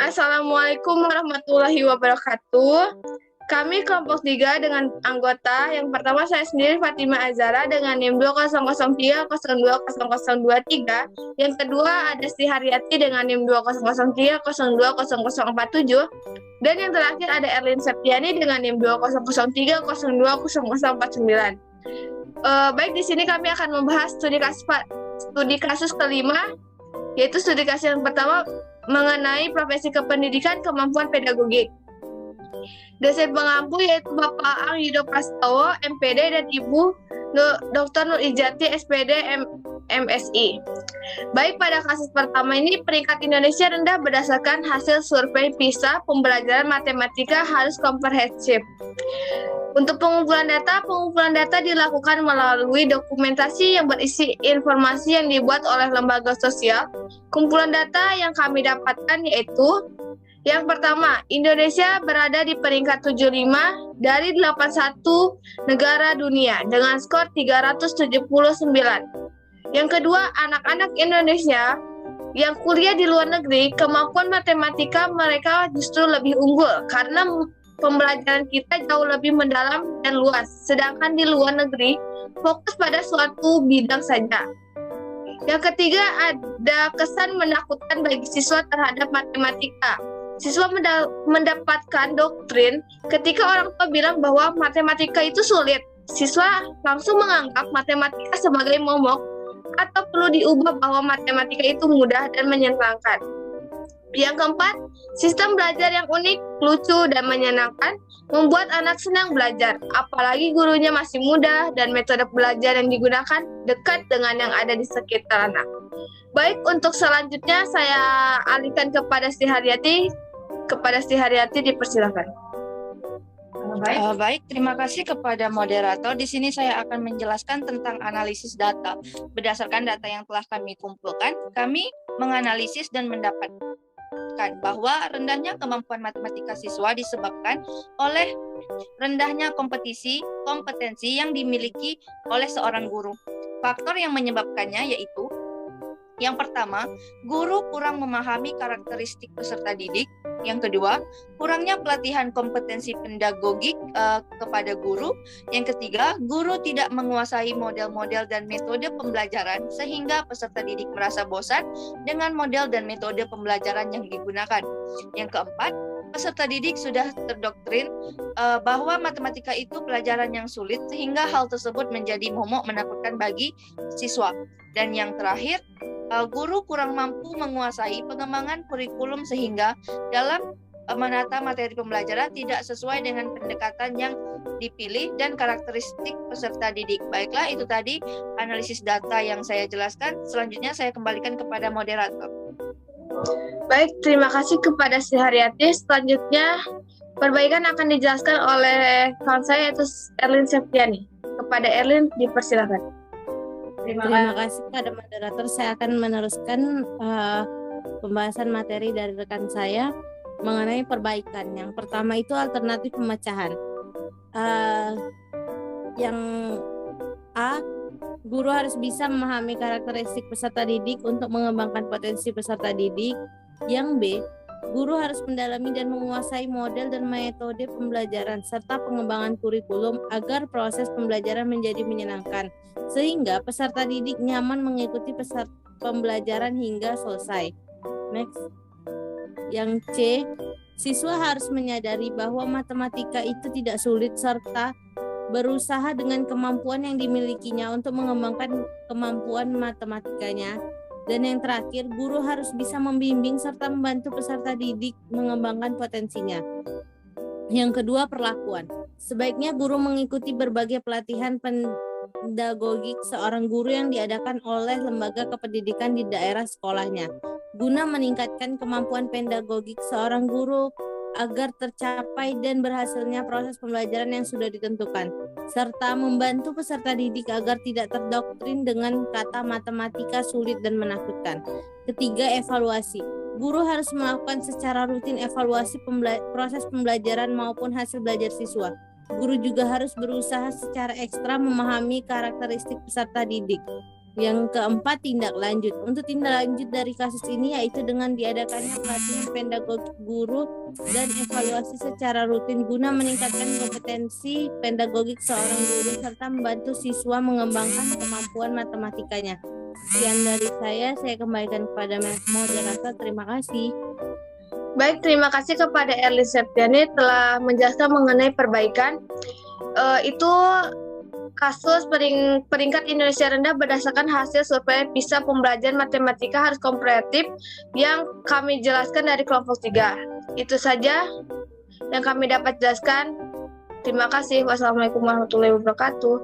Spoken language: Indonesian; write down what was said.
Assalamualaikum warahmatullahi wabarakatuh. Kami kelompok 3 dengan anggota. Yang pertama saya sendiri Fatima Azara dengan NIM 2003-020023. Yang kedua ada Sri Haryati dengan NIM 2003-020047. Dan yang terakhir ada Erlin Septiani dengan NIM 2003-020049. Baik, di sini kami akan membahas studi kasus kelima, yaitu studi kasus yang pertama mengenai profesi kependidikan kemampuan pedagogik. Dosen pengampu yaitu Bapak Ang Yudo Prastowo, MPD, dan Ibu Dr. Nur Ijati, SPD, MSI. Baik, pada kasus pertama ini peringkat Indonesia rendah berdasarkan hasil survei PISA pembelajaran matematika harus komprehensif. Untuk pengumpulan data dilakukan melalui dokumentasi yang berisi informasi yang dibuat oleh lembaga sosial. Kumpulan data yang kami dapatkan yaitu yang pertama, Indonesia berada di peringkat 75 dari 81 negara dunia dengan skor 379. Yang kedua, anak-anak Indonesia yang kuliah di luar negeri, kemampuan matematika mereka justru lebih unggul karena pembelajaran kita jauh lebih mendalam dan luas, sedangkan di luar negeri fokus pada suatu bidang saja. Yang ketiga, ada kesan menakutkan bagi siswa terhadap matematika. Siswa mendapatkan doktrin ketika orang tua bilang bahwa matematika itu sulit. Siswa langsung menganggap matematika sebagai momok atau perlu diubah bahwa matematika itu mudah dan menyenangkan. Yang keempat, sistem belajar yang unik, lucu, dan menyenangkan membuat anak senang belajar, apalagi gurunya masih muda dan metode belajar yang digunakan dekat dengan yang ada di sekitar anak. Baik, untuk selanjutnya saya alihkan kepada Sri Haryati. Dipersilakan. Baik, terima kasih kepada moderator. Di sini saya akan menjelaskan tentang analisis data. Berdasarkan data yang telah kami kumpulkan, kami menganalisis dan mendapatkan bahwa rendahnya kemampuan matematika siswa disebabkan oleh rendahnya kompetensi yang dimiliki oleh seorang guru. Faktor yang menyebabkannya yaitu yang pertama, guru kurang memahami karakteristik peserta didik. Yang kedua, kurangnya pelatihan kompetensi pedagogik kepada guru. Yang ketiga, guru tidak menguasai model-model dan metode pembelajaran sehingga peserta didik merasa bosan dengan model dan metode pembelajaran yang digunakan. Yang keempat, peserta didik sudah terdoktrin bahwa matematika itu pelajaran yang sulit sehingga hal tersebut menjadi momok menakutkan bagi siswa. Dan yang terakhir, guru kurang mampu menguasai pengembangan kurikulum sehingga dalam menata materi pembelajaran tidak sesuai dengan pendekatan yang dipilih dan karakteristik peserta didik. Baiklah, itu tadi analisis data yang saya jelaskan. Selanjutnya saya kembalikan kepada moderator. Baik, terima kasih kepada Sri Haryati. Selanjutnya perbaikan akan dijelaskan oleh kawan saya yaitu Erlin Septiani. Kepada Erlin dipersilakan. Terima kasih kepada moderator. Saya akan meneruskan pembahasan materi dari rekan saya mengenai perbaikan. Yang pertama itu alternatif pemecahan. Yang A, guru harus bisa memahami karakteristik peserta didik untuk mengembangkan potensi peserta didik. Yang B, guru harus mendalami dan menguasai model dan metode pembelajaran serta pengembangan kurikulum agar proses pembelajaran menjadi menyenangkan, sehingga peserta didik nyaman mengikuti pembelajaran hingga selesai. Next. Yang C, siswa harus menyadari bahwa matematika itu tidak sulit serta berusaha dengan kemampuan yang dimilikinya untuk mengembangkan kemampuan matematikanya. Dan yang terakhir, guru harus bisa membimbing serta membantu peserta didik mengembangkan potensinya. Yang kedua, perlakuan. Sebaiknya guru mengikuti berbagai pelatihan pedagogik seorang guru yang diadakan oleh lembaga kependidikan di daerah sekolahnya, guna meningkatkan kemampuan pedagogik seorang guru agar tercapai dan berhasilnya proses pembelajaran yang sudah ditentukan, serta membantu peserta didik agar tidak terdoktrin dengan kata matematika sulit dan menakutkan. Ketiga, evaluasi. Guru harus melakukan secara rutin evaluasi proses pembelajaran maupun hasil belajar siswa. Guru juga harus berusaha secara ekstra memahami karakteristik peserta didik. Yang keempat, tindak lanjut. Untuk tindak lanjut dari kasus ini yaitu dengan diadakannya pelatihan pedagogik guru dan evaluasi secara rutin guna meningkatkan kompetensi pedagogik seorang guru serta membantu siswa mengembangkan kemampuan matematikanya. Sekian dari saya kembalikan kepada moderator. Terima kasih. Baik, terima kasih kepada Erlin Septiani telah menjelaskan mengenai perbaikan. Itu kasus peringkat Indonesia rendah berdasarkan hasil survei PISA pembelajaran matematika harus komprehensif yang kami jelaskan dari kelompok 3. Itu saja yang kami dapat jelaskan. Terima kasih. Wassalamualaikum warahmatullahi wabarakatuh.